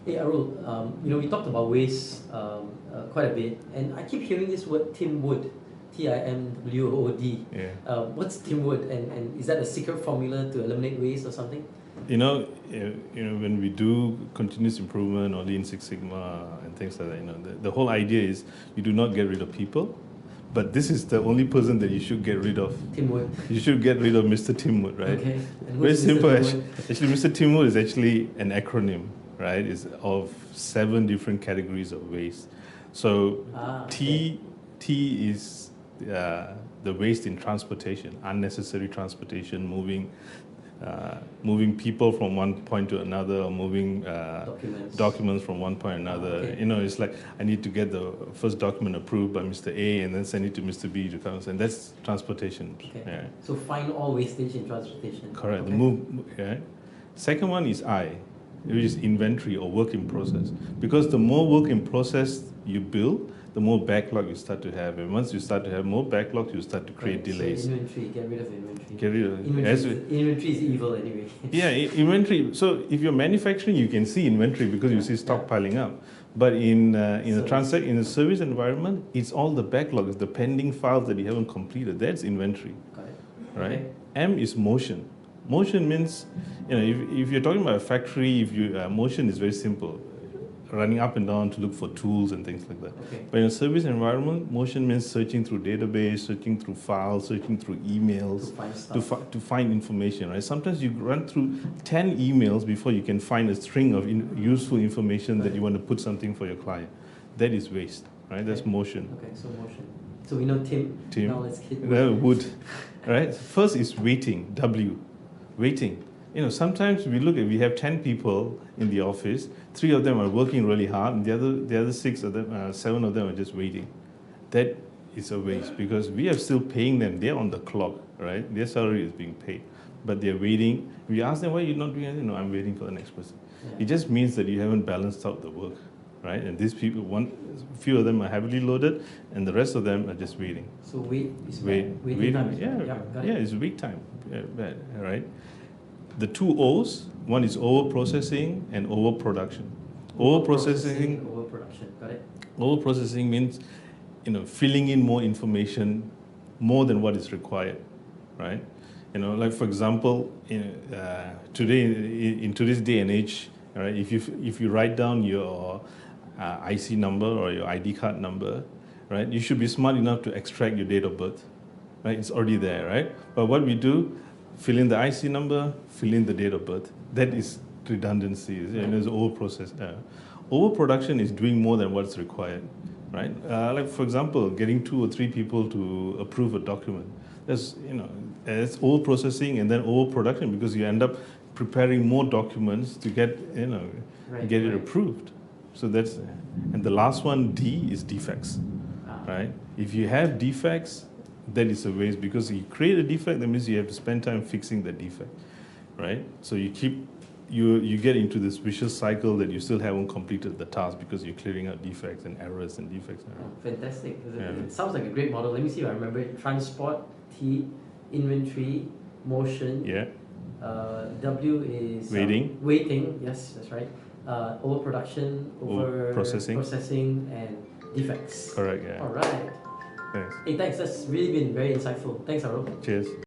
Hey Arul, we talked about waste quite a bit, and I keep hearing this word TIMWOOD, TIMWOOD. Yeah. What's TIMWOOD, and is that a secret formula to eliminate waste or something? When we do continuous improvement or Lean Six Sigma and things like that, the whole idea is you do not get rid of people, but this is the only person that you should get rid of. TIMWOOD. You should get rid of Mr. TIMWOOD, right? Okay. And Very who's Mr. simple. TIMWOOD? Actually, Mr. TIMWOOD is actually an acronym, right? It's of 7 different categories of waste. So okay. T is the waste in transportation, unnecessary transportation, moving people from one point to another, or moving documents from one point to another. Okay. It's like I need to get the first document approved by Mr. A and then send it to Mr. B to come, and that's transportation. Okay. Yeah. So find all wastage in transportation. Correct. Okay. The move. Yeah. Second one is I, which is inventory or work in process. Because the more work in process you build, the more backlog you start to have. And once you start to have more backlog, you start to create delays. So inventory, get rid of inventory. Get rid of inventory is evil anyway. Yeah, inventory. So if you're manufacturing, you can see inventory because you see stock piling up. But in a service environment, it's all the backlog, it's the pending files that you haven't completed. That's inventory. Got it. Right? Okay. M is motion. Motion means, if you're talking about a factory, motion is very simple, running up and down to look for tools and things like that. Okay. But in a service environment, motion means searching through database, searching through files, searching through emails to find information. Right? Sometimes you run through 10 emails before you can find a string of useful information that you want to put something for your client. That is waste. Right? That's motion. Okay, so motion. So we know Tim. Now let's hit wood. Right? First is waiting. W. Waiting. Sometimes we have 10 people in the office, 3 of them are working really hard, and the other 7 of them are just waiting. That is a waste because we are still paying them. They're on the clock, right? Their salary is being paid, but they're waiting. We ask them, why are you not doing anything? No, I'm waiting for the next person. Yeah. It just means that you haven't balanced out the work, right? And these people, few of them are heavily loaded, and the rest of them are just waiting. So waiting time. It's wait time, right? The 2 O's, one is over-processing and over-production. Overproduction, got it. Over-processing means, filling in more information, more than what is required, right? Like for example, today in today's day and age, right? If you write down your IC number or your ID card number, right? You should be smart enough to extract your date of birth, right? It's already there, right? But what we do, fill in the IC number, fill in the date of birth. That is redundancy. It's over-process. Overproduction is doing more than what's required, right? Like for example, getting 2 or 3 people to approve a document. That's it's over-processing and then overproduction because you end up preparing more documents to get it approved. So and the last one, D, is defects, right? If you have defects, that is a waste because you create a defect, that means you have to spend time fixing the defect, right? So you get into this vicious cycle that you still haven't completed the task because you're clearing out defects and errors and defects. Fantastic. It sounds like a great model. Let me see if I remember it. Transport, T, inventory, motion. Yeah. W is waiting. Yes, that's right. Overproduction, processing, and defects. Correct. Yeah. All right. Thanks. Hey, thanks. That's really been very insightful. Thanks, Arul. Cheers.